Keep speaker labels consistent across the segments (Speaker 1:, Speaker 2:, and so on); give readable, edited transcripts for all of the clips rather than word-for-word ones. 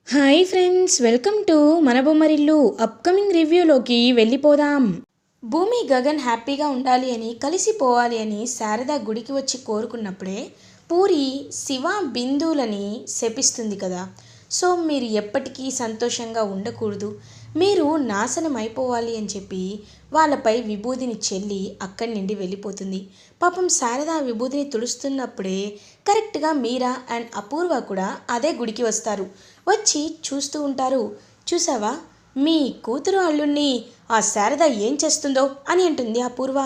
Speaker 1: Hi friends, welcome to మన Bommarillu. Upcoming రివ్యూలోకి వెళ్ళిపోదాం. భూమి గగన్ హ్యాపీగా ఉండాలి అని, కలిసిపోవాలి అని శారద గుడికి వచ్చి కోరుకున్నప్పుడే పూరి శివ బిందువులని శపిస్తుంది కదా. సో మీరు ఎప్పటికీ సంతోషంగా ఉండకూడదు, మీరు నాశనం అయిపోవాలి అని చెప్పి వాళ్ళపై విభూదిని చెల్లి అక్కడి నుండి వెళ్ళిపోతుంది. పాపం శారద విభూదిని తుడుస్తున్నప్పుడే కరెక్ట్గా మీరా అండ్ అపూర్వ కూడా అదే గుడికి వస్తారు. వచ్చి చూస్తూ ఉంటారు. చూసావా, మీ కూతురు అల్లుణ్ణి ఆ శారద ఏం చేస్తుందో అని అంటుంది అపూర్వ.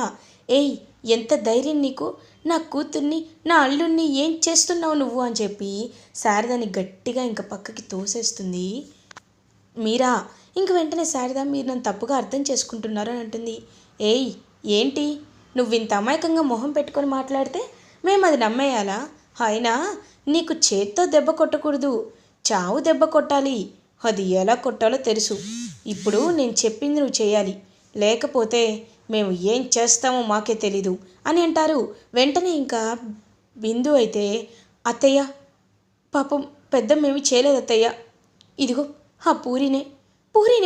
Speaker 1: ఏయ్, ఎంత ధైర్యం నీకు, నా కూతుర్ని నా అల్లుణ్ణి ఏం చేస్తున్నావు నువ్వు అని చెప్పి శారదని గట్టిగా ఇంక పక్కకి తోసేస్తుంది మీరా. ఇంక వెంటనే శారద, మీరు నన్ను తప్పుగా అర్థం చేసుకుంటున్నారు అని అంటుంది. ఏయ్, ఏంటి నువ్వు ఇంత అమాయకంగా మొహం పెట్టుకొని మాట్లాడితే మేము అది నమ్మేయాలా? అయినా నీకు చేత్తో దెబ్బ కొట్టకూడదు, చావు దెబ్బ కొట్టాలి. అది ఎలా కొట్టాలో తెలుసు. ఇప్పుడు నేను చెప్పింది నువ్వు చేయాలి, లేకపోతే మేము ఏం చేస్తామో మాకే తెలీదు అని అంటారు. వెంటనే ఇంకా బిందు అయితే, అత్తయ్య పాపం పెద్దమ్మేమి చేయలేదు అత్తయ్య, ఇదిగో ఆ పూరీనే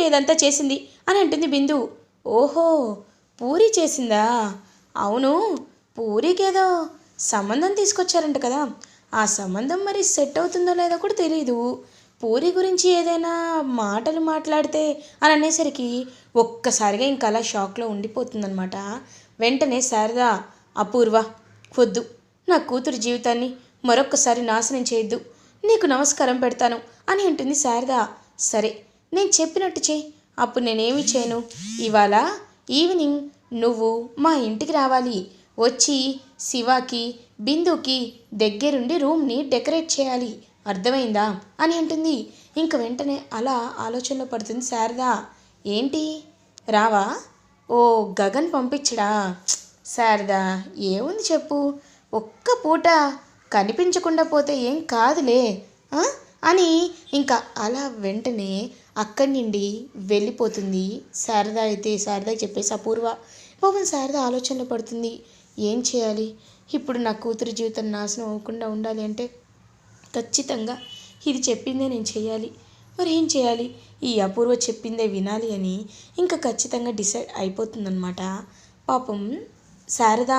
Speaker 1: ఇదంతా చేసింది అని అంటుంది బిందు. ఓహో, పూరి చేసిందా? అవును, పూరికేదో సంబంధం తీసుకొచ్చారంట కదా, ఆ సంబంధం మరి సెట్ అవుతుందో లేదో కూడా తెలియదు. పూరి గురించి ఏదైనా మాటలు మాట్లాడితే అని అనేసరికి ఒక్కసారిగా ఇంకా అలా షాక్లో ఉండిపోతుందనమాట. వెంటనే శారదా, అపూర్వ వద్దు, నా కూతురు జీవితాన్ని మరొక్కసారి నాశనం చేయొద్దు, నీకు నమస్కారం పెడతాను అని అంటుంది శారద. సరే, నేను చెప్పినట్టు చేయి, అప్పుడు నేనేమి చేయను. ఇవాళ ఈవినింగ్ నువ్వు మా ఇంటికి రావాలి, వచ్చి శివాకి బిందుకి దగ్గరుండి రూమ్ని డెకరేట్ చేయాలి, అర్థమైందా అని అంటుంది. ఇంక వెంటనే అలా ఆలోచనలో పడుతుంది శారద. ఏంటి రావా? ఓ, గగన్ పంపించడా? శారద, ఏముంది చెప్పు, ఒక్క పూట కనిపించకుండా పోతే ఏం కాదులే అని ఇంకా అలా వెంటనే అక్కడి నుండి వెళ్ళిపోతుంది శారద. అయితే శారదకి చెప్పేసి అపూర్వ. పాపం శారద ఆలోచనలో పడుతుంది. ఏం చేయాలి ఇప్పుడు, నా కూతురు జీవితం నాశనం అవ్వకుండా ఉండాలి అంటే ఖచ్చితంగా ఇది చెప్పిందే నేను చేయాలి. మరి ఏం చేయాలి, ఈ అపూర్వ చెప్పిందే వినాలి అని ఇంకా ఖచ్చితంగా డిసైడ్ అయిపోతుందన్నమాట పాపం శారద.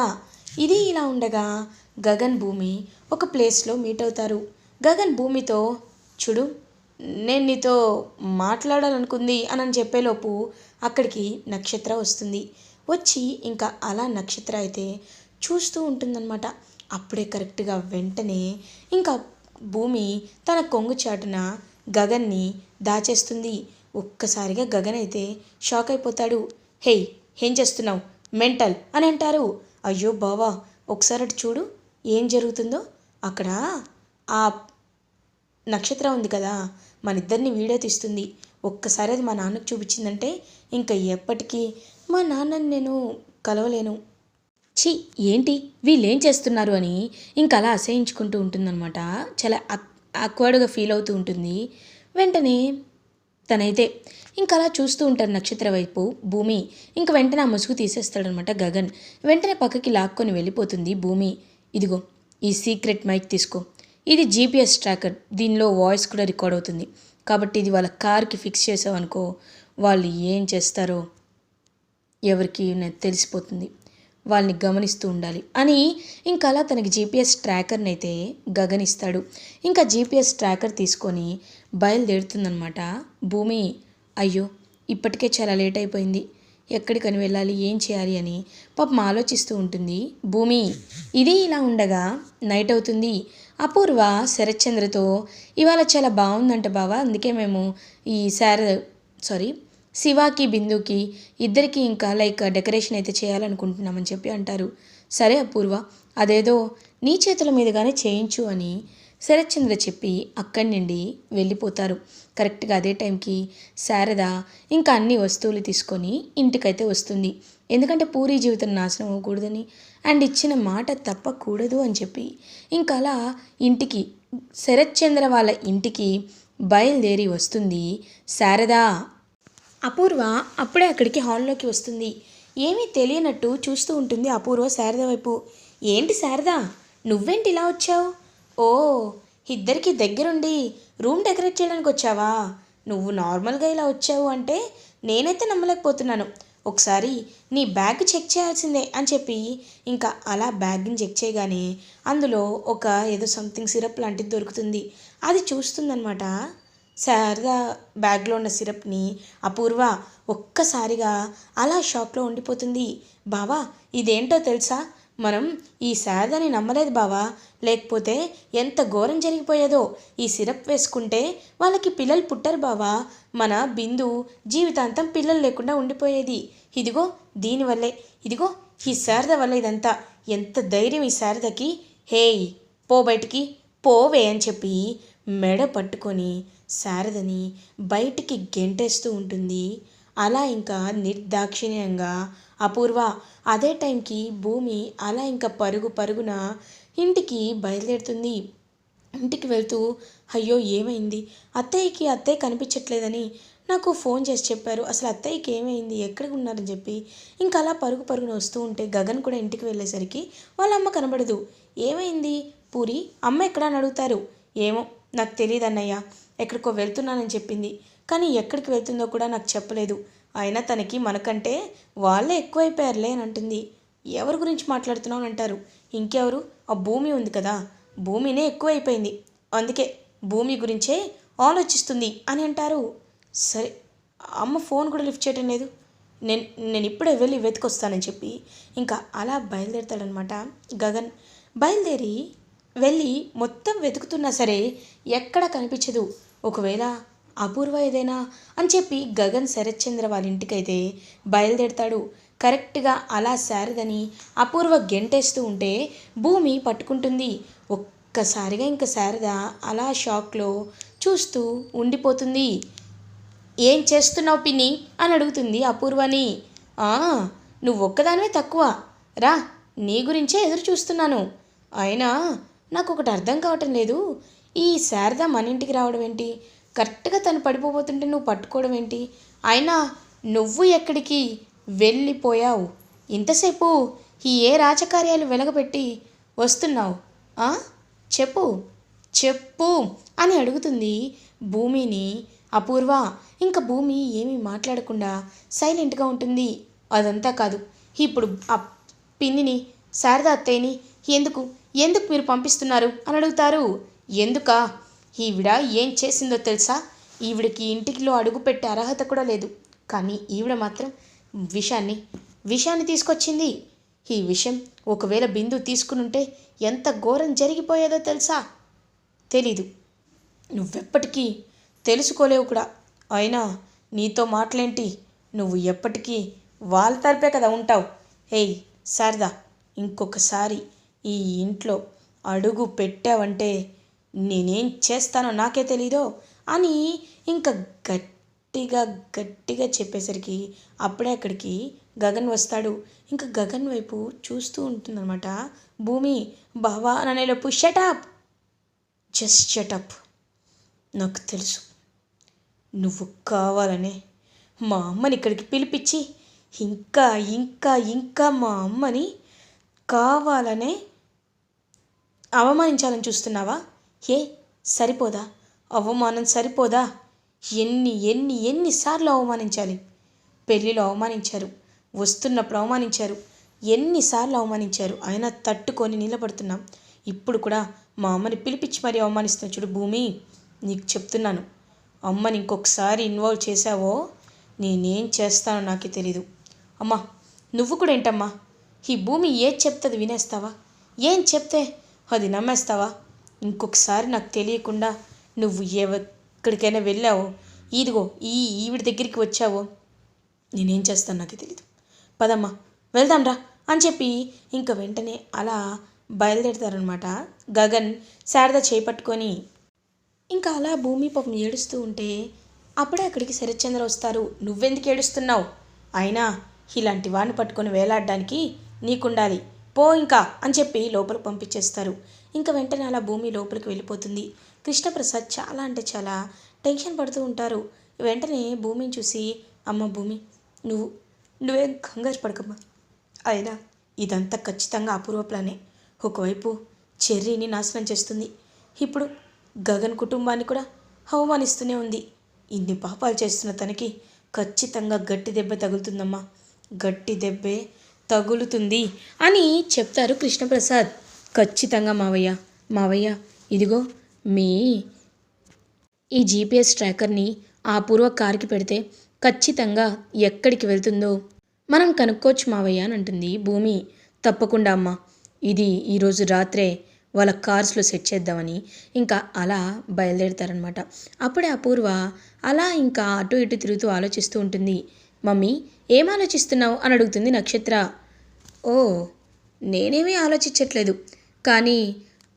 Speaker 1: ఇది ఇలా ఉండగా గగన్ భూమి ఒక ప్లేస్లో మీట్ అవుతారు. గగన్ భూమితో, చూడు నేను నీతో మాట్లాడాలనుకుంది అని చెప్పేలోపు అక్కడికి నక్షత్ర వస్తుంది. వచ్చి ఇంకా అలా నక్షత్ర అయితే చూస్తూ ఉంటుందన్నమాట. అప్పుడే కరెక్ట్గా వెంటనే ఇంకా భూమి తన కొంగు చాటున గగన్ని దాచేస్తుంది. ఒక్కసారిగా గగన్ అయితే షాక్ అయిపోతాడు. హేయ్, ఏం చేస్తున్నావు, మెంటల్ అని అంటారు. అయ్యో బావా, ఒకసారి అటు చూడు ఏం జరుగుతుందో. అక్కడ ఆ నక్షత్రం ఉంది కదా, మన ఇద్దరిని వీడియో తీస్తుంది. ఒక్కసారి అది మా నాన్నకు చూపించిందంటే ఇంకా ఎప్పటికీ మా నాన్నని నేను కలవలేను. ఛీ, ఏంటి వీళ్ళేం చేస్తున్నారు అని ఇంకా అలా అసహించుకుంటూ ఉంటుందన్నమాట. చాలా ఆక్వర్డ్గా ఫీల్ అవుతూ ఉంటుంది. వెంటనే తనైతే ఇంకా అలా చూస్తూ ఉంటారు నక్షత్ర వైపు భూమి. ఇంక వెంటనే ఆ ముసుగు తీసేస్తాడనమాట గగన్. వెంటనే పక్కకి లాక్కొని వెళ్ళిపోతుంది భూమి. ఇదిగో ఈ సీక్రెట్ మైక్ తీసుకో, ఇది జీపీఎస్ ట్రాకర్, దీనిలో వాయిస్ కూడా రికార్డ్ అవుతుంది, కాబట్టి ఇది వాళ్ళ కార్కి ఫిక్స్ చేసావనుకో, వాళ్ళు ఏం చేస్తారో ఎవరికి తెలిసిపోతుంది, వాళ్ళని గమనిస్తూ ఉండాలి అని ఇంకా అలా తనకి జీపీఎస్ ట్రాకర్ని అయితే గగనిస్తాడు. ఇంకా జీపీఎస్ ట్రాకర్ తీసుకొని బయలుదేరుతుందనమాట భూమి. అయ్యో, ఇప్పటికే చాలా లేట్ అయిపోయింది, ఎక్కడికని వెళ్ళాలి, ఏం చేయాలి అని పాపం ఆలోచిస్తూ ఉంటుంది భూమి. ఇది ఇలా ఉండగా నైట్ అవుతుంది. అపూర్వ శరత్చంద్రతో, ఇవాళ చాలా బాగుందంట బావా, అందుకే మేము ఈ శివాకి బిందుకి ఇద్దరికి ఇంకా డెకరేషన్ అయితే చేయాలనుకుంటున్నామని చెప్పి అంటారు. సరే అపూర్వ, అదేదో నీ చేతుల మీదుగానే చేయించు అని శరత్చంద్ర చెప్పి అక్కడి నుండి వెళ్ళిపోతారు. కరెక్ట్గా అదే టైంకి శారద ఇంకా అన్ని వస్తువులు తీసుకొని ఇంటికైతే వస్తుంది. ఎందుకంటే పూరి జీవితం నాశనం అవ్వకూడదని అండ్ ఇచ్చిన మాట తప్పకూడదు అని చెప్పి ఇంకా అలా ఇంటికి, శరత్చంద్ర వాళ్ళ ఇంటికి బయలుదేరి వస్తుంది శారద. అపూర్వ అప్పుడే అక్కడికి హాల్లోకి వస్తుంది. ఏమీ తెలియనట్టు చూస్తూ ఉంటుంది అపూర్వ శారద వైపు. ఏంటి శారద, నువ్వేంటి ఇలా వచ్చావు? ఓ, ఇద్దరికి దగ్గరుండి రూమ్ డెకరేట్ చేయడానికి వచ్చావా? నువ్వు నార్మల్గా ఇలా వచ్చావు అంటే నేనైతే నమ్మలేకపోతున్నాను. ఒకసారి నీ బ్యాగ్ చెక్ చేయాల్సిందే అని చెప్పి ఇంకా అలా బ్యాగ్ని చెక్ చేయగానే అందులో ఒక ఏదో సంథింగ్ సిరప్ లాంటిది దొరుకుతుంది. అది చూస్తుందనమాట శారద బ్యాగ్లో ఉన్న సిరప్ని. అపూర్వ ఒక్కసారిగా అలా షాక్లో ఉండిపోతుంది. బావా ఇదేంటో తెలుసా? మనం ఈ శారదని నమ్మలేదు బావా, లేకపోతే ఎంత ఘోరం జరిగిపోయేదో. ఈ సిరప్ వేసుకుంటే వాళ్ళకి పిల్లలు పుట్టరు బావా. మన బిందు జీవితాంతం పిల్లలు లేకుండా ఉండిపోయేది. ఇదిగో దీనివల్లే, ఇదిగో ఈ శారద వల్ల ఇదంతా. ఎంత ధైర్యం ఈ శారదకి! హేయ్ పో బయటికి, పోవే అని చెప్పి మెడ పట్టుకొని శారదని బయటికి గెంటేస్తూ ఉంటుంది. అలా ఇంకా నిర్దాక్షిణ్యంగా అపూర్వ. అదే టైంకి భూమి అలా ఇంకా పరుగు పరుగున ఇంటికి బయలుదేరుతుంది. ఇంటికి వెళ్తూ అయ్యో ఏమైంది, అత్తయ్య కనిపించట్లేదని నాకు ఫోన్ చేసి చెప్పారు. అసలు అత్తయ్యకి ఏమైంది, ఎక్కడ ఉన్నారని చెప్పి ఇంకా అలా పరుగు పరుగున వస్తూ ఉంటే గగన్ కూడా ఇంటికి వెళ్ళేసరికి వాళ్ళ అమ్మ కనబడదు. ఏమైంది పూరి, అమ్మ ఎక్కడా అని అడుగుతారు. ఏమో నాకు తెలియదు అన్నయ్య, ఎక్కడికో వెళ్తున్నానని చెప్పింది, కానీ ఎక్కడికి వెళ్తుందో కూడా నాకు చెప్పలేదు. అయినా తనకి మనకంటే వాళ్ళే ఎక్కువైపోయారులే అని అంటుంది. ఎవరి గురించి మాట్లాడుతున్నావు అని అంటారు. ఇంకెవరు, ఆ భూమి ఉంది కదా, భూమినే ఎక్కువైపోయింది, అందుకే భూమి గురించే ఆలోచిస్తుంది అని అంటారు. సరే, అమ్మ ఫోన్ కూడా లిఫ్ట్ చేయటం లేదు, నేను నేను ఇప్పుడే వెళ్ళి వెతికొస్తానని చెప్పి ఇంకా అలా బయలుదేరుతాడనమాట గగన్. బయలుదేరి వెళ్ళి మొత్తం వెతుకుతున్నా సరే ఎక్కడ కనిపించదు. ఒకవేళ అపూర్వ ఏదైనా అని చెప్పి గగన్ శరత్చంద్ర వాళ్ళ ఇంటికైతే బయలుదేరుతాడు. కరెక్ట్గా అలా శారదని అపూర్వ గెంటేస్తూ ఉంటే భూమి పట్టుకుంటుంది. ఒక్కసారిగా ఇంకా శారద అలా షాక్లో చూస్తూ ఉండిపోతుంది. ఏం చేస్తున్నావు పిన్ని అని అడుగుతుంది అపూర్వని. నువ్వు ఒక్కదానివే తక్కువ, రా నీ గురించే ఎదురు చూస్తున్నాను. అయినా నాకు ఒకటి అర్థం కావటం లేదు, ఈ శారద మన ఇంటికి రావడం ఏంటి, కరెక్ట్గా తను పడిపోతుంటే నువ్వు పట్టుకోవడం ఏంటి, అయినా నువ్వు ఎక్కడికి వెళ్ళిపోయావు, ఇంతసేపు ఈ ఏ రాజకార్యాలు వెలగబెట్టి వస్తున్నావు, చెప్పు చెప్పు అని అడుగుతుంది భూమిని అపూర్వ. ఇంకా భూమి ఏమీ మాట్లాడకుండా సైలెంట్గా ఉంటుంది. అదంతా కాదు, ఇప్పుడు ఆ పిన్నిని శారద అత్తయ్యని ఎందుకు ఎందుకు మీరు పంపిస్తున్నారు అని అడుగుతారు. ఎందుకా, ఈవిడ ఏం చేసిందో తెలుసా? ఈవిడికి ఇంటికిలో అడుగు పెట్టే అర్హత కూడా లేదు, కానీ ఈవిడ మాత్రం విషాన్ని తీసుకొచ్చింది. ఈ విషయం ఒకవేళ బిందు తీసుకునుంటే ఎంత ఘోరం జరిగిపోయేదో తెలుసా? తెలీదు, నువ్వెప్పటికీ తెలుసుకోలేవు కూడా. అయినా నీతో మాటలేంటి, నువ్వు ఎప్పటికీ వాళ్ళ తరపే కదా ఉంటావు. ఏయ్ శారదా, ఇంకొకసారి ఈ ఇంట్లో అడుగు పెట్టావంటే నేనేం చేస్తానో నాకే తెలీదో అని ఇంకా గట్టిగా చెప్పేసరికి అప్పుడే అక్కడికి గగన్ వస్తాడు. ఇంకా గగన్ వైపు చూస్తూ ఉంటుందన్నమాట భూమి. బావా అని అనేలోపు షటప్, జస్ట్ షటప్, నాకు తెలుసు నువ్వు కావాలనే మా అమ్మని ఇక్కడికి పిలిపించి ఇంకా ఇంకా ఇంకా మా అమ్మని కావాలనే అవమానించాలని చూస్తున్నావా? సరిపోదా? అవమానం సరిపోదా? ఎన్నిసార్లు అవమానించాలి? పెళ్ళిలో అవమానించారు, వస్తున్నప్పుడు అవమానించారు, ఎన్నిసార్లు అవమానించారు, అయినా తట్టుకొని నిలబడుతున్నాం. ఇప్పుడు కూడా మా అమ్మని పిలిపించి మరీ అవమానిస్తున్నా చూడు భూమి. నీకు చెప్తున్నాను, అమ్మని ఇంకొకసారి ఇన్వాల్వ్ చేశావో నేనేం చేస్తానో నాకే తెలీదు. అమ్మా నువ్వు కూడా ఏంటమ్మా, ఈ భూమి ఏది చెప్తుంది వినేస్తావా? ఏం చెప్తే అది నమ్మేస్తావా? ఇంకొకసారి నాకు తెలియకుండా నువ్వు ఎక్కడికైనా వెళ్ళావో, ఇదిగో ఈవిడ దగ్గరికి వచ్చావో నేనేం చేస్తాను నాకే తెలీదు. పదమ్మా వెళ్దాం రా అని చెప్పి ఇంకా వెంటనే అలా బయలుదేరుతారనమాట గగన్ శారద చేపట్టుకొని. ఇంకా అలా భూమి పాపం ఏడుస్తూ ఉంటే అప్పుడే అక్కడికి శరత్చంద్ర వస్తారు. నువ్వెందుకు ఏడుస్తున్నావు? అయినా ఇలాంటి వాడిని పట్టుకొని వేలాడడానికి నీకుండాలి, పో ఇంకా అని చెప్పి లోపలికి పంపించేస్తారు. ఇంకా వెంటనే అలా భూమి లోపలికి వెళ్ళిపోతుంది. కృష్ణప్రసాద్ చాలా అంటే చాలా టెన్షన్ పడుతూ ఉంటారు. వెంటనే భూమిని చూసి, అమ్మ భూమి, నువ్వేం కంగారు పడకమ్మా, అయినా ఇదంతా ఖచ్చితంగా అపూర్వ ప్లానే. ఒకవైపు చెర్రీని నాశనం చేస్తుంది, ఇప్పుడు గగన్ కుటుంబాన్ని కూడా అవమానిస్తూనే ఉంది. ఇన్ని పాపాలు చేస్తున్న తనకి ఖచ్చితంగా గట్టి దెబ్బ తగులుతుందమ్మా, గట్టి దెబ్బే తగులుతుంది అని చెప్తారు కృష్ణప్రసాద్. ఖచ్చితంగా మావయ్య, మావయ్య ఇదిగో మీ ఈ జీపీఎస్ ట్రాకర్ని ఆ పూర్వ కార్కి పెడితే ఖచ్చితంగా ఎక్కడికి వెళ్తుందో మనం కనుక్కోవచ్చు మావయ్య అని అంటుంది భూమి. తప్పకుండా అమ్మ, ఇది ఈరోజు రాత్రే వాళ్ళ కార్స్లో సెట్ చేద్దామని ఇంకా అలా బయలుదేరుతారనమాట. అప్పుడే అపూర్వ అలా ఇంకా అటు ఇటు తిరుగుతూ ఆలోచిస్తూ ఉంటుంది. మమ్మీ ఏం ఆలోచిస్తున్నావు అని అడుగుతుంది నక్షత్ర. ఓ నేనేమీ ఆలోచించట్లేదు, కానీ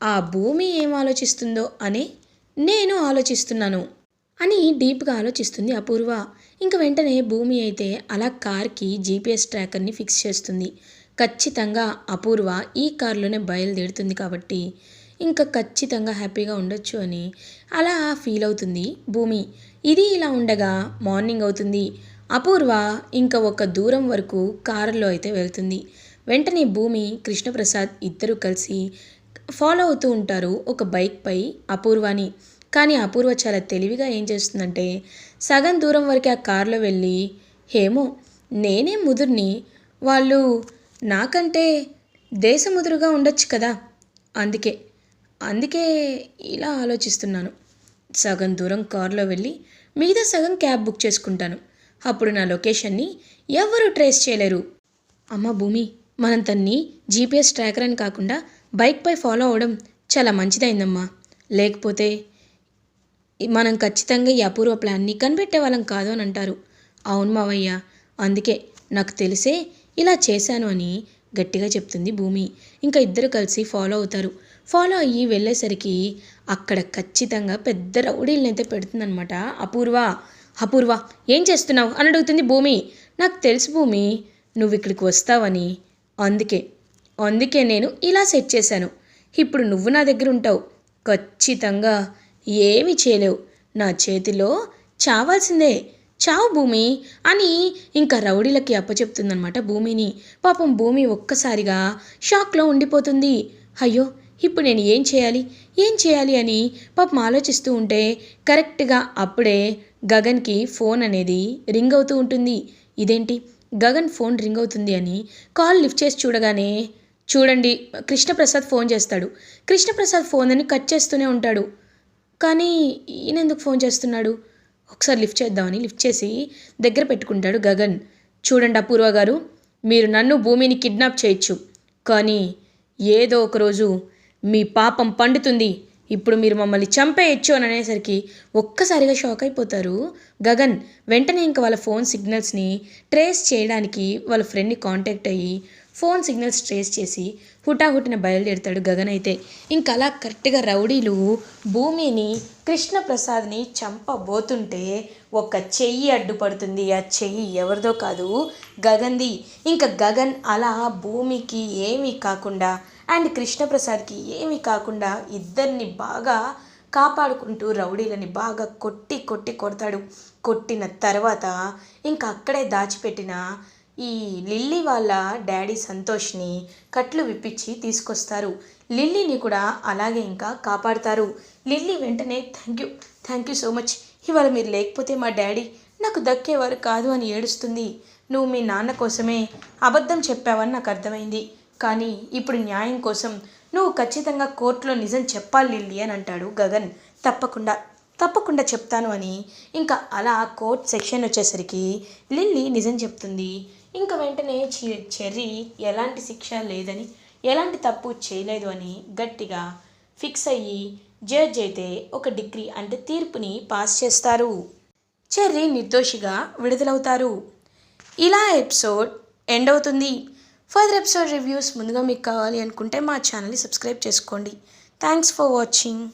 Speaker 1: ఆ భూమి ఏం ఆలోచిస్తుందో అని నేను ఆలోచిస్తున్నాను అని డీప్గా ఆలోచిస్తుంది అపూర్వ. ఇంక వెంటనే భూమి అయితే అలా కార్కి జీపీఎస్ ట్రాకర్ని ఫిక్స్ చేస్తుంది. ఖచ్చితంగా అపూర్వ ఈ కారులోనే బయలుదేరుతుంది కాబట్టి ఇంకా ఖచ్చితంగా హ్యాపీగా ఉండొచ్చు అని అలా ఫీల్ అవుతుంది భూమి. ఇది ఇలా ఉండగా మార్నింగ్ అవుతుంది. అపూర్వ ఇంకా ఒక దూరం వరకు కారులో అయితే వెళ్తుంది. వెంటనే భూమి కృష్ణప్రసాద్ ఇద్దరు కలిసి ఫాలో అవుతూ ఉంటారు ఒక బైక్పై అపూర్వని. కానీ అపూర్వ చాలా తెలివిగా ఏం చేస్తుందంటే సగం దూరం వరకు ఆ కారులో వెళ్ళి, ఏమో నేనే ముదుర్ని, వాళ్ళు నాకంటే దేశముదురుగా ఉండొచ్చు కదా, అందుకే ఇలా ఆలోచిస్తున్నాను. సగం దూరం కారులో వెళ్ళి మిగతా సగం క్యాబ్ బుక్ చేసుకుంటాను. అప్పుడు నా లొకేషన్ని ఎవరు ట్రేస్ చేయలేరు. అమ్మ భూమి, మనం తన్ని జీపీఎస్ ట్రాకర్ అని కాకుండా బైక్పై ఫాలో అవ్వడం చాలా మంచిదైందమ్మా. లేకపోతే మనం ఖచ్చితంగా ఈ అపూర్వ ప్లాన్ని కనిపెట్టే వాళ్ళం కాదు అని అంటారు. అవును మావయ్య, అందుకే నాకు తెలిసే ఇలా చేశాను అని గట్టిగా చెప్తుంది భూమి. ఇంకా ఇద్దరు కలిసి ఫాలో అవుతారు. ఫాలో అయ్యి వెళ్ళేసరికి అక్కడ ఖచ్చితంగా పెద్ద రౌడీలనైతే పెడుతుందనమాట అపూర్వ. అపూర్వ ఏం చేస్తున్నావు అని అడుగుతుంది భూమి. నాకు తెలుసు భూమి, నువ్వు ఇక్కడికి వస్తావని, అందుకే నేను ఇలా సెట్ చేశాను. ఇప్పుడు నువ్వు నా దగ్గర ఉంటావు, ఖచ్చితంగా ఏమీ చేయలేవు, నా చేతిలో చావాల్సిందే, చావు భూమి అని ఇంకా రౌడీలకి అప్పచెప్తుందనమాట భూమిని. పాపం భూమి ఒక్కసారిగా షాక్లో ఉండిపోతుంది. అయ్యో ఇప్పుడు నేను ఏం చేయాలి అని పాపం ఆలోచిస్తూ ఉంటే కరెక్ట్గా అప్పుడే గగన్కి ఫోన్ అనేది రింగ్ అవుతూ ఉంటుంది. ఇదేంటి గగన్ ఫోన్ రింగ్ అవుతుంది అని కాల్ లిఫ్ట్ చేసి చూడగానే, చూడండి కృష్ణప్రసాద్ ఫోన్ చేస్తాడు. కృష్ణప్రసాద్ ఫోన్ అని కట్ చేస్తూనే ఉంటాడు. కానీ ఈయన ఎందుకు ఫోన్ చేస్తున్నాడు? ఒకసారి లిఫ్ట్ చేద్దామని లిఫ్ట్ చేసి దగ్గర పెట్టుకుంటాడు గగన్. చూడండి అపూర్వ గారు, మీరు నన్ను భూమిని కిడ్నాప్ చేయొచ్చు, కానీ ఏదో ఒకరోజు మీ పాపం పండుతుంది. ఇప్పుడు మీరు మమ్మల్ని చంపేయచ్చు అని అనేసరికి ఒక్కసారిగా షాక్ అయిపోతారు గగన్. వెంటనే ఇంకా వాళ్ళ ఫోన్ సిగ్నల్స్ని ట్రేస్ చేయడానికి వాళ్ళ ఫ్రెండ్ని కాంటాక్ట్ అయ్యి ఫోన్ సిగ్నల్స్ ట్రేస్ చేసి హుటాహుటిన బయలుదేరుతాడు గగన్ అయితే. ఇంకా అలా కరెక్ట్గా రౌడీలు భూమిని కృష్ణప్రసాద్ని చంపబోతుంటే ఒక చెయ్యి అడ్డుపడుతుంది. ఆ చెయ్యి ఎవరిదో కాదు, గగన్ది. ఇంకా గగన్ అలా భూమికి ఏమీ కాకుండా అండ్ కృష్ణప్రసాద్కి ఏమీ కాకుండా ఇద్దరిని బాగా కాపాడుకుంటూ రౌడీలని బాగా కొడతాడు. కొట్టిన తర్వాత ఇంకా అక్కడే దాచిపెట్టిన ఈ లిల్లీ వాళ్ళ డాడీ సంతోష్ని కట్లు విప్పించి తీసుకొస్తారు. లిల్లీని కూడా అలాగే ఇంకా కాపాడుతారు. లిల్లీ వెంటనే థ్యాంక్ యూ సో మచ్, ఇవాళ మీరు లేకపోతే మా డాడీ నాకు దక్కేవారు కాదు అని ఏడుస్తుంది. నువ్వు మీ నాన్న కోసమే అబద్ధం చెప్పావని నాకు అర్థమైంది, కానీ ఇప్పుడు న్యాయం కోసం నువ్వు ఖచ్చితంగా కోర్టులో నిజం చెప్పాలి లిల్లీ అని అంటాడు గగన్. తప్పకుండా చెప్తాను అని ఇంకా అలా కోర్ట్ సెక్షన్ వచ్చేసరికి లిల్లీ నిజం చెప్తుంది. ఇంకా వెంటనే చెర్రీ ఎలాంటి శిక్ష లేదని, ఎలాంటి తప్పు చేయలేదు అని గట్టిగా ఫిక్స్ అయ్యి జడ్జ్ అయితే ఒక డిగ్రీ అంటే తీర్పుని పాస్ చేస్తారు. చెర్రీ నిర్దోషిగా విడుదలవుతారు. ఇలా ఎపిసోడ్ ఎండ్ అవుతుంది. ఫర్దర్ ఎపిసోడ్ రివ్యూస్ ముందుగా మీకు కావాలి అనుకుంటే మా ఛానల్ని సబ్స్క్రైబ్ చేసుకోండి. Thanks for watching.